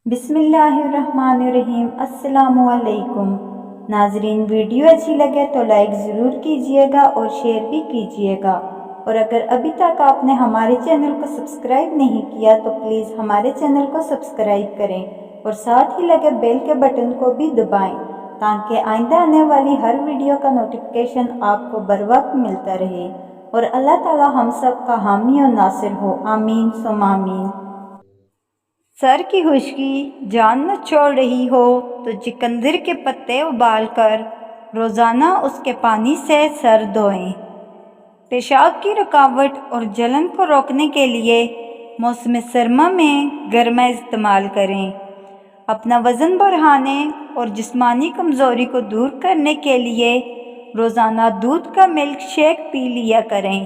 بسم اللہ الرحمن الرحیم۔ السلام علیکم ناظرین، ویڈیو اچھی لگے تو لائک ضرور کیجئے گا اور شیئر بھی کیجئے گا، اور اگر ابھی تک آپ نے ہمارے چینل کو سبسکرائب نہیں کیا تو پلیز ہمارے چینل کو سبسکرائب کریں اور ساتھ ہی لگے بیل کے بٹن کو بھی دبائیں تاکہ آئندہ آنے والی ہر ویڈیو کا نوٹیفیکیشن آپ کو بر وقت ملتا رہے، اور اللہ تعالی ہم سب کا حامی و ناصر ہو، آمین ثم آمین۔ سر کی خشکی جان نہ چھوڑ رہی ہو تو چقندر کے پتے ابال کر روزانہ اس کے پانی سے سر دھوئیں۔ پیشاب کی رکاوٹ اور جلن کو روکنے کے لیے موسم سرما میں گرما استعمال کریں۔ اپنا وزن بڑھانے اور جسمانی کمزوری کو دور کرنے کے لیے روزانہ دودھ کا ملک شیک پی لیا کریں،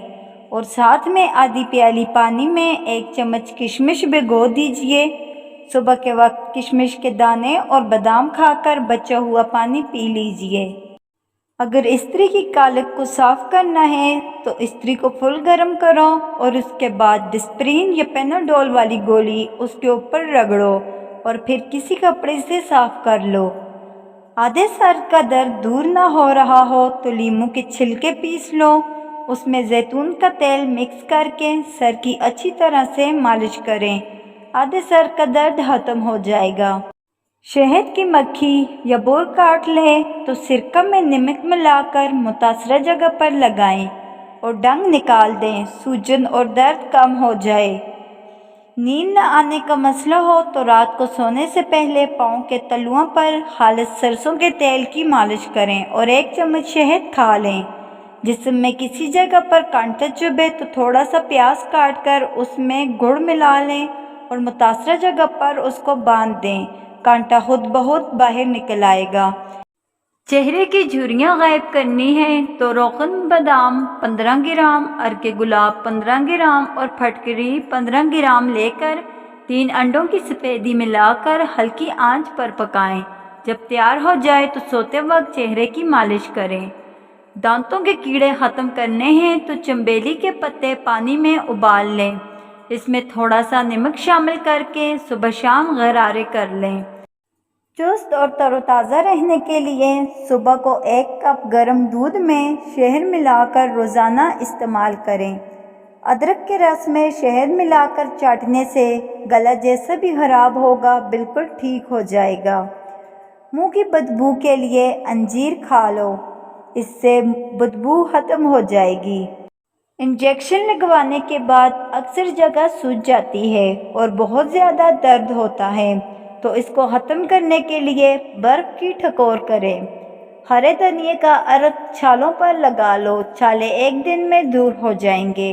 اور ساتھ میں آدھی پیالی پانی میں 1 چمچ کشمش بھگو دیجیے۔ صبح کے وقت کشمش کے دانے اور بادام کھا کر بچا ہوا پانی پی لیجیے۔ اگر استری کی کالک کو صاف کرنا ہے تو استری کو فل گرم کرو اور اس کے بعد ڈسپرین یا پیناڈول والی گولی اس کے اوپر رگڑو اور پھر کسی کپڑے سے صاف کر لو۔ آدھے سر کا درد دور نہ ہو رہا ہو تو لیموں کے چھلکے پیس لو، اس میں زیتون کا تیل مکس کر کے سر کی اچھی طرح سے مالش کریں، آدھے سر کا درد ختم ہو جائے گا۔ شہد کی مکھی یا بور کاٹ لیں تو سرکہ میں نمک ملا کر متاثرہ جگہ پر لگائیں اور ڈنگ نکال دیں، سوجن اور درد کم ہو جائے۔ نیند نہ آنے کا مسئلہ ہو تو رات کو سونے سے پہلے پاؤں کے تلوؤں پر خالص سرسوں کے تیل کی مالش کریں اور 1 چمچ شہد کھا لیں۔ جسم میں کسی جگہ پر کانٹا چبھے تو تھوڑا سا پیاز کاٹ کر اس میں گڑ ملا لیں اور متاثرہ جگہ پر اس کو باندھ دیں، کانٹا خود بخود باہر نکل آئے گا۔ چہرے کی جھریاں غائب کرنی ہے تو روغن بادام 15 گرام، ارک گلاب 15 گرام اور پھٹکری 15 گرام لے کر 3 انڈوں کی سفیدی ملا کر ہلکی آنچ پر پکائیں۔ جب تیار ہو جائے تو سوتے وقت چہرے کی مالش کریں۔ دانتوں کے کیڑے ختم کرنے ہیں تو چنبیلی کے پتے پانی میں ابال لیں، اس میں تھوڑا سا نمک شامل کر کے صبح شام غرارے کر لیں۔ چست اور تر و تازہ رہنے کے لیے صبح کو 1 کپ گرم دودھ میں شہد ملا کر روزانہ استعمال کریں۔ ادرک کے رس میں شہد ملا کر چاٹنے سے گلا جیسا بھی خراب ہوگا بالکل ٹھیک ہو جائے گا۔ منہ کی بدبو کے لیے انجیر کھا لو، اس سے بدبو ختم ہو جائے گی۔ انجیکشن لگوانے کے بعد اکثر جگہ سوج جاتی ہے اور بہت زیادہ درد ہوتا ہے، تو اس کو ختم کرنے کے لیے برف کی ٹھکور کریں۔ ہرے دھنیے کا عرق چھالوں پر لگا لو، چھالے 1 دن میں دور ہو جائیں گے۔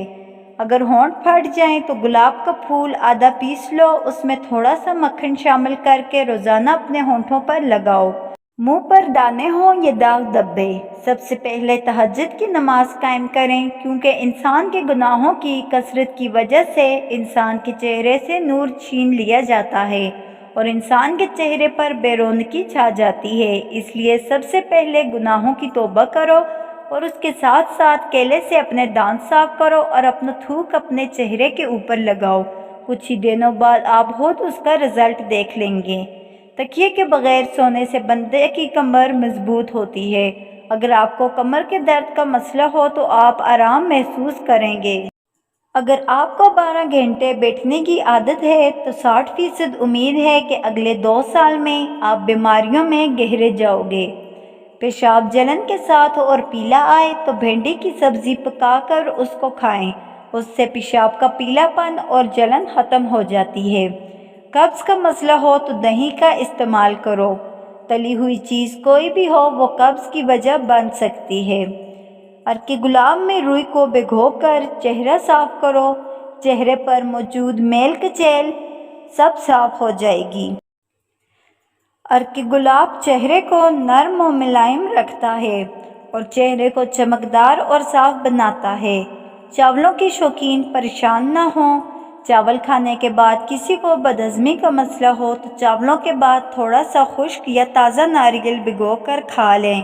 اگر ہونٹ پھٹ جائیں تو گلاب کا پھول آدھا پیس لو، اس میں تھوڑا سا مکھن شامل کر کے روزانہ اپنے ہونٹوں پر لگاؤ۔ منہ پر دانے ہوں یا داغ دھبے، سب سے پہلے تہجد کی نماز قائم کریں، کیونکہ انسان کے گناہوں کی کثرت کی وجہ سے انسان کے چہرے سے نور چھین لیا جاتا ہے اور انسان کے چہرے پر بے رونقی چھا جاتی ہے، اس لیے سب سے پہلے گناہوں کی توبہ کرو اور اس کے ساتھ ساتھ کیلے سے اپنے دانت صاف کرو اور اپنا تھوک اپنے چہرے کے اوپر لگاؤ۔ کچھ ہی دنوں بعد آپ خود اس کا رزلٹ دیکھ لیں گے۔ تکیے کے بغیر سونے سے بندے کی کمر مضبوط ہوتی ہے۔ اگر آپ کو کمر کے درد کا مسئلہ ہو تو آپ آرام محسوس کریں گے۔ اگر آپ کو 12 گھنٹے بیٹھنے کی عادت ہے تو 60% امید ہے کہ اگلے 2 سال میں آپ بیماریوں میں گہرے جاؤ گے۔ پیشاب جلن کے ساتھ اور پیلا آئے تو بھنڈی کی سبزی پکا کر اس کو کھائیں، اس سے پیشاب کا پیلا پن اور جلن ختم ہو جاتی ہے۔ قبض کا مسئلہ ہو تو دہی کا استعمال کرو، تلی ہوئی چیز کوئی بھی ہو وہ قبض کی وجہ بن سکتی ہے۔ ارک گلاب میں روئی کو بھگو کر چہرہ صاف کرو، چہرے پر موجود میل کچیل سب صاف ہو جائے گی۔ ارک گلاب چہرے کو نرم و ملائم رکھتا ہے اور چہرے کو چمکدار اور صاف بناتا ہے۔ چاولوں کی شوقین پریشان نہ ہوں۔ چاول کھانے کے بعد کسی کو بدہضمی کا مسئلہ ہو تو چاولوں کے بعد تھوڑا سا خشک یا تازہ ناریل بھگو کر کھا لیں،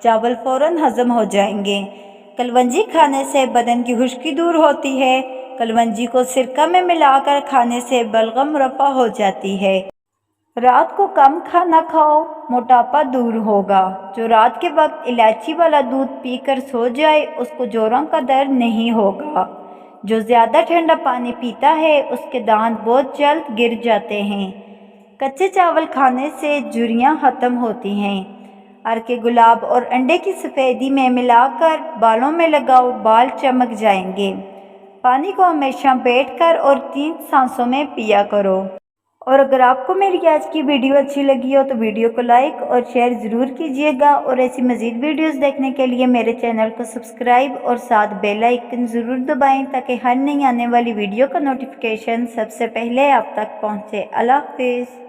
چاول فوراً ہضم ہو جائیں گے۔ کلونجی کھانے سے بدن کی خشکی دور ہوتی ہے۔ کلونجی کو سرکہ میں ملا کر کھانے سے بلغم رفع ہو جاتی ہے۔ رات کو کم کھانا کھاؤ، موٹاپا دور ہوگا۔ جو رات کے وقت الائچی والا دودھ پی کر سو جائے اس کو جوڑوں کا درد نہیں ہوگا۔ جو زیادہ ٹھنڈا پانی پیتا ہے اس کے دانت بہت جلد گر جاتے ہیں۔ کچے چاول کھانے سے جھریاں ختم ہوتی ہیں۔ عرق گلاب اور انڈے کی سفیدی میں ملا کر بالوں میں لگاؤ، بال چمک جائیں گے۔ پانی کو ہمیشہ بیٹھ کر اور 3 سانسوں میں پیا کرو۔ اور اگر آپ کو میری آج کی ویڈیو اچھی لگی ہو تو ویڈیو کو لائک اور شیئر ضرور کیجیے گا، اور ایسی مزید ویڈیوز دیکھنے کے لیے میرے چینل کو سبسکرائب اور ساتھ بیل آئیکن ضرور دبائیں تاکہ ہر نئی آنے والی ویڈیو کا نوٹیفیکیشن سب سے پہلے آپ تک پہنچے۔ اللہ حافظ۔